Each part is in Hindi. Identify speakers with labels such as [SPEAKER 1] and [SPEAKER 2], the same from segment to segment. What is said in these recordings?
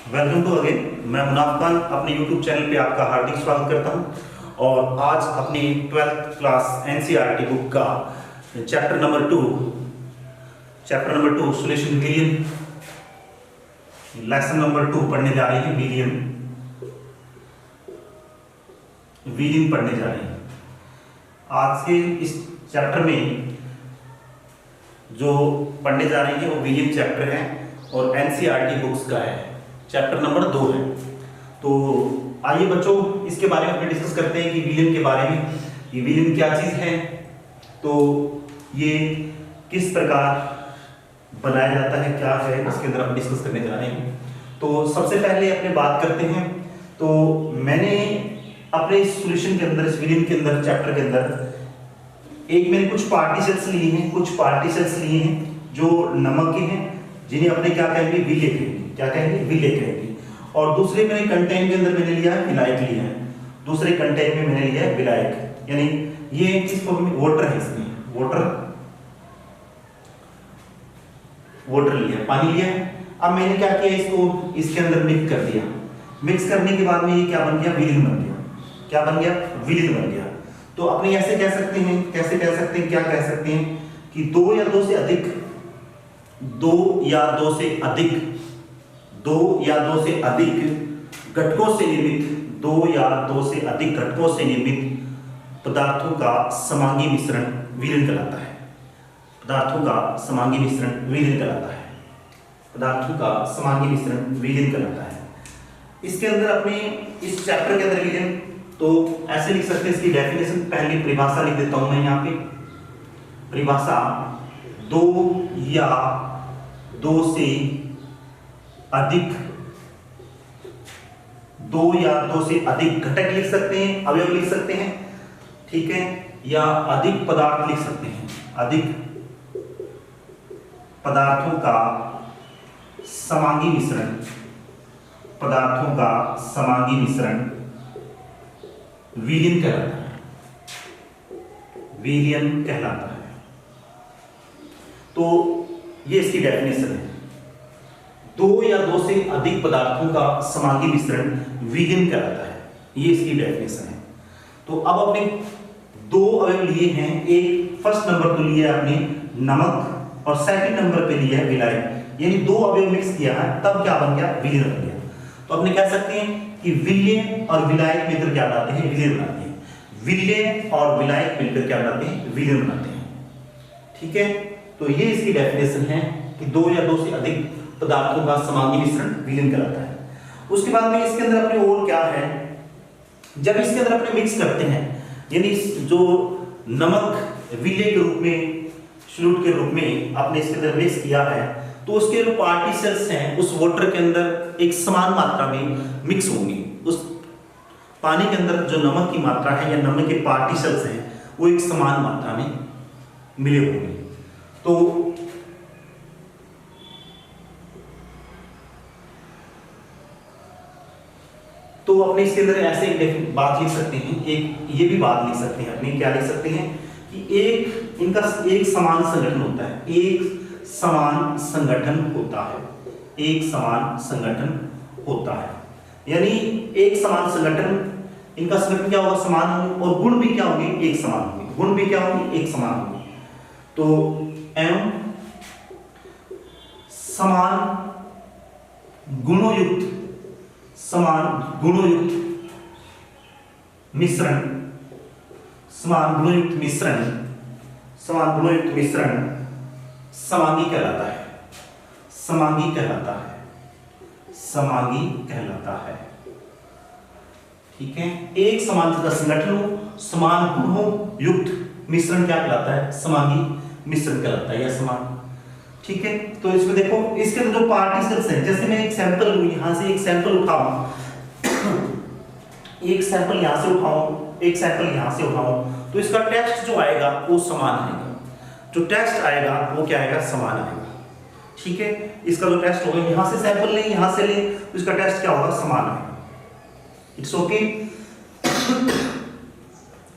[SPEAKER 1] Welcome to again. मैं मुनाफ खान अपने यूट्यूब चैनल पे आपका हार्दिक स्वागत करता हूं और आज अपनी 12th क्लास एनसीईआरटी बुक का चैप्टर नंबर टू सॉल्यूशन विलियन लेसन नंबर 2 पढ़ने जा रहे हैं। विलियन पढ़ने जा रहे हैं। आज के इस चैप्टर में जो पढ़ने जा रहे हैं वो विलियन चैप्टर है और एनसीईआरटी बुक्स का है, चैप्टर नंबर 2 है। तो आइए बच्चों इसके बारे में डिस्कस करते हैं कि विलियन के बारे में, ये विलियन क्या चीज़ है, तो ये किस प्रकार बनाया जाता है, क्या है, इसके अंदर हम डिस्कस करने जा रहे हैं। तो सबसे पहले अपने बात करते हैं। तो मैंने अपने इस सॉल्यूशन के अंदर, इस विलियन के अंदर, चैप्टर के अंदर मैंने कुछ पार्टिकल्स लिए हैं जो नमक के हैं, जिन्हें अपने क्या कहेंगे, विलेय कहेंगे। और दूसरे मैंने कंटेन के अंदर मैंने लिया है विलायक लिया है, दूसरे कंटेन में मैंने लिया है विलायक, यानी ये किस फॉर्म में, वाटर है, इसमें वाटर लिया, पानी लिया है। अब मैंने क्या किया, इसको इसके अंदर मिक्स कर दिया। मिक्स करने के बाद में ये क्या बन गया, विलियन बन गया। क्या बन गया, विलियन बन गया। तो अपने ऐसे कह सकते हैं, क्या कह सकते हैं कि दो या दो से अधिक घटकों से निर्मित पदार्थों का समांगी मिश्रण विलियन कहलाता है। इसके अंदर अपने इस चैप्टर के अंदर विलियन, तो ऐसे लिख सकते हैं। इसकी डेफिनेशन, पहली परिभाषा लिख देता हूं मैं यहाँ पे। परिभाषा, दो या दो से अधिक घटक लिख सकते हैं, अवयव लिख सकते हैं, ठीक है, या अधिक पदार्थ लिख सकते हैं। अधिक पदार्थों का समांगी मिश्रण विलियन कहलाता है। तो ये इसकी डेफिनेशन है, दो या दो से अधिक पदार्थों का समांगी मिश्रण विलियन कहलाता है, ये इसकी डेफिनेशन है। तो अब अपने दो अवयव लिए हैं, एक फर्स्ट नंबर तो लिया है आपने नमक और सेकंड नंबर पे लिया है विलायक, यानी दो अवयव मिक्स किया है, तब क्या बन गया, विलियन बन गया। तो अपने कह सकते हैं कि विलियन और विलायक मिलकर क्या बनाते हैं, विलियन बनाते हैं। विलियन और विलायक मिलकर क्या बनाते हैं, विलियन बनाते हैं, ठीक है। तो ये इसकी डेफिनेशन है कि दो या दो से अधिक पदार्थों का समांगी मिश्रण विलियन कहलाता है। उसके बाद में इसके अंदर अपने और क्या है, जब इसके अंदर अपने मिक्स करते हैं, यानी जो नमक विलेय के रूप में, सॉल्यूट के रूप में आपने इसके अंदर मिक्स किया है, तो उसके जो पार्टिकल्स हैं उस वाटर के अंदर एक समान मात्रा में मिक्स होंगे। उस पानी के अंदर जो नमक की मात्रा है या नमक के पार्टिकल्स हैं वो एक समान मात्रा में मिले होंगे। तो अपने इसके अंदर ऐसे एक बात लिख सकते हैं, एक ये भी बात लिख सकते हैं अपने, क्या लिख सकते हैं कि इनका एक समान संगठन होता है, एक समान संगठन होता है, यानी एक समान संगठन, इनका संगठन क्या होगा, समान होंगे, और गुण भी क्या होंगे, एक समान होंगे। तो एवं समान गुणोयुक्त मिश्रण समांगी कहलाता है, ठीक है। एक समान संगठन हो, समान गुण हो युक्त मिश्रण क्या कहलाता है, समांगी मिश्रण कहलाता है, या समान, ठीक है। तो इसमें देखो, इसके अंदर जो पार्टिकल्स हैं, जैसे मैं एक सैंपल लूं, यहां से एक सैंपल उठाऊं, एक सैंपल यहां से उठाऊं, तो इसका टेस्ट जो आएगा वो समान आएगा। जो टेस्ट आएगा वो क्या आएगा, समान आएगा, ठीक है। इसका जो टेस्ट होगा, यहां से सैंपल लें, यहां से लें, तो इसका टेस्ट क्या होगा, समान आएगा। It's okay.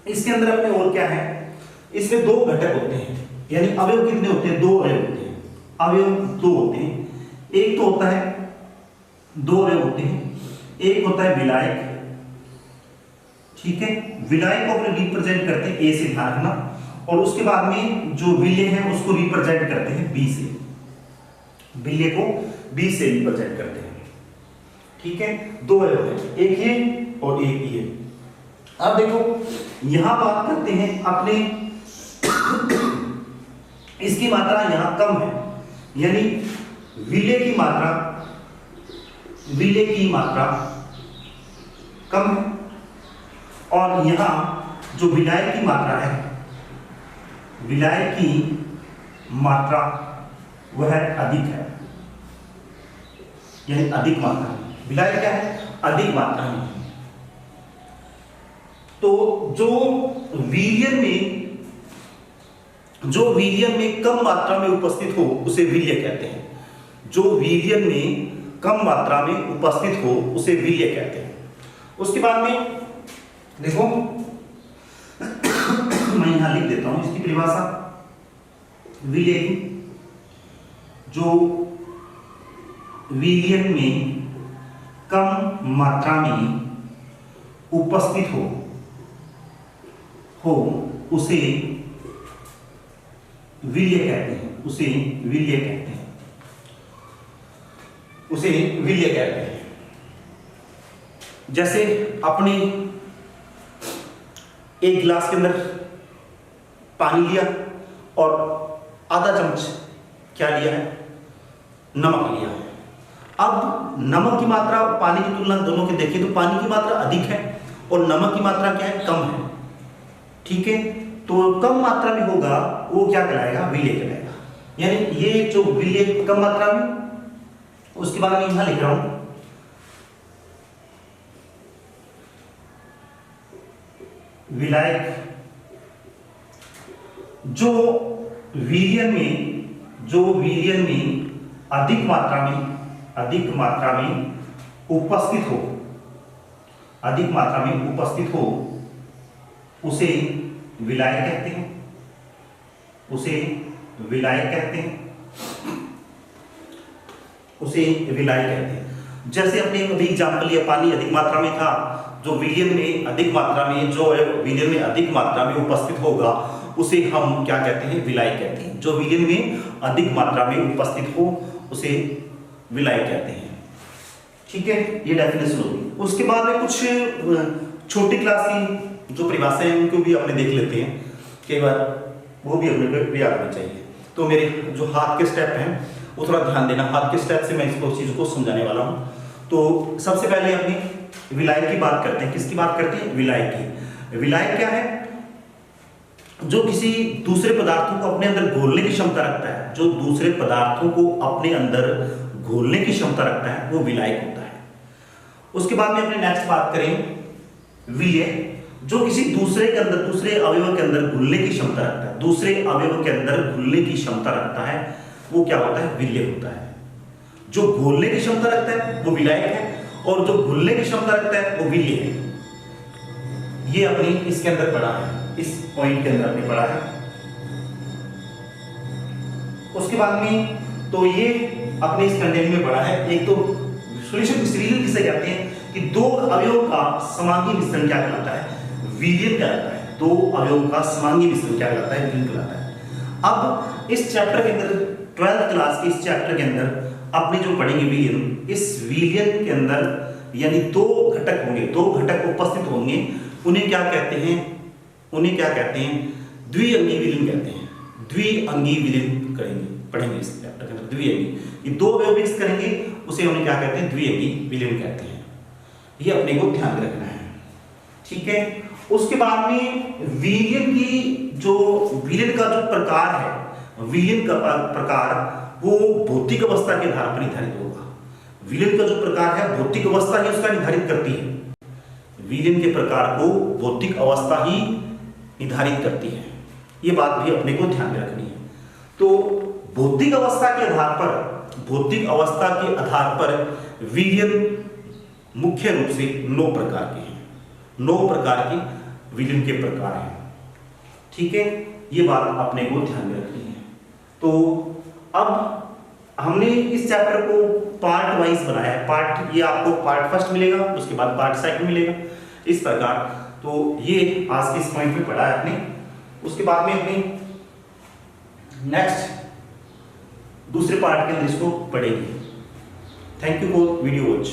[SPEAKER 1] इसके अंदर अपने और क्या है, इसमें दो घटक होते हैं, यानी अवयव कितने होते हैं, दो अवयव होते हैं, अवयव दो होते हैं। एक तो होता है दो अवयव होते हैं, एक होता है विलायक, ठीक है, विलायक को अपने रिप्रेजेंट करते हैं ए से, ध्यान रखना, और उसके बाद में जो विलय है उसको रिप्रेजेंट करते हैं बी से, विलय को बी से रिप्रेजेंट करते हैं, ठीक है। दो अवयव है, एक ये और एक ये। अब देखो यहां बात करते हैं अपने इसकी मात्रा यहां कम है, यानी विलय की मात्रा कम है, और यहां जो विलायक की मात्रा है, विलायक की मात्रा वह अधिक है, यानी अधिक मात्रा। विलायक क्या है? अधिक मात्रा में। तो जो वीर्यन में कम मात्रा में उपस्थित हो उसे विलय कहते हैं। जो वीर्यन में कम मात्रा में उपस्थित हो उसे विलय कहते हैं। उसके बाद में देखो मैं यहां लिख देता हूं इसकी परिभाषा। विलय की, जो वीर्यन में कम मात्रा में उपस्थित हो उसे विलय कहते हैं, उसे विलय कहते हैं, उसे विलय कहते हैं। जैसे अपने एक गिलास के अंदर पानी लिया और आधा चम्मच क्या लिया है? नमक लिया है। अब नमक की मात्रा और पानी की तुलना दोनों के देखें तो पानी की मात्रा अधिक है और नमक की मात्रा क्या है? कम है, ठीक है। तो कम मात्रा में होगा वो क्या कहलाएगा? विलय कहलाएगा। यानी ये जो विलय कम मात्रा में, उसके बाद मैं यहां लिख रहा हूं विलायक, जो वीर्यन में अधिक मात्रा में उपस्थित हो उसे विलायक कहते हैं, उसे विलायक कहते हैं। जैसे अपने अभी एग्जाम्पल लिया, पानी अधिक मात्रा में था, जो विलयन में अधिक मात्रा में, जो विलयन में अधिक मात्रा में उपस्थित होगा उसे हम क्या कहते हैं? विलायक कहते हैं। जो विलयन में अधिक मात्रा में उपस्थित हो उसे विलायक कहते हैं, ठीक है। ये डेफिनेशन होगी। उसके बाद में कुछ छोटी क्लास की जो परिभाषाएं हैं उनको भी अपने देख लेते हैं, कई बार वो भी अपने को याद रखना चाहिए। तो मेरे जो हाथ के स्टेप हैं वो थोड़ा ध्यान देना, हाथ के स्टेप से मैं इसको चीज को समझाने वाला हूँ। तो सबसे पहले अपनी विलायक की बात करते हैं। किसकी बात करते हैं? विलायक की। विलायक क्या है? जो किसी दूसरे पदार्थों को अपने अंदर घोलने की क्षमता रखता है, जो दूसरे पदार्थों को अपने अंदर घोलने की क्षमता रखता है वो विलायक होता है। उसके बाद में अपने नेक्स्ट बात करें विलय, जो किसी दूसरे के अंदर, दूसरे अवयव के अंदर घुलने की क्षमता रखता है, दूसरे अवयव के अंदर घुलने की क्षमता रखता है वो क्या होता है? विलय होता है। जो घोलने की क्षमता रखता है वो विलायक है और जो घुलने की क्षमता रखता है वो विलय है। ये अपनी इसके अंदर पढ़ा है, इस पॉइंट के अंदर अपने पढ़ा है। उसके बाद में तो ये अपने इस कंटेंट में पढ़ा है। एक तो सॉल्यूशन किसे कहते हैं कि दो अवयवों का समांगी मिश्रण क्या कहलाता है? विलयन कहलाता है। दो अवयवों का समांगी मिश्रण क्या कहलाता है? विलयन कहलाता है। अब इस चैप्टर के अंदर, 12th क्लास के इस चैप्टर के अंदर अपने जो पढ़ेंगे विलयन, इस विलयन के अंदर यानी दो घटक होंगे, दो घटक उपस्थित होंगे, उन्हें क्या कहते हैं? उन्हें क्या कहते हैं? द्विअंगी विलयन कहते हैं। द्विअंगी विलयन करेंगे, पढ़ेंगे इस चैप्टर के अंदर। द्विअंगी, ये दो अवयव मिक्स करेंगे उसे उन्हें क्या कहते हैं? द्विअंगी विलयन कहते हैं। ये अपने को ध्यान रखना है, ठीक है। उसके बाद में विलयन का जो प्रकार है, विलयन का प्रकार वो भौतिक अवस्था के आधार पर निर्धारित होगा। विलयन का जो प्रकार है भौतिक अवस्था ही उसका निर्धारित करती है। विलयन के प्रकार को भौतिक अवस्था ही निर्धारित करती है। ये बात भी अपने को ध्यान रखनी है। तो भौतिक अवस्था के आधार पर विलयन मुख्य रूप से 9 प्रकार के हैं। 9 प्रकार के विलयन के प्रकार हैं, ठीक है। ये बात अपने को ध्यान में रखनी है। तो अब हमने इस चैप्टर को पार्ट वाइज बनाया है। पार्ट, ये आपको पार्ट फर्स्ट मिलेगा, उसके बाद पार्ट सेकंड मिलेगा, इस प्रकार। तो ये आज के इस पॉइंट में पढ़ा है आपने। उसके बाद में अपने नेक्स्ट दूसरे पार्ट के अंदर इसको पढ़ेंगे। Thank you for video watch.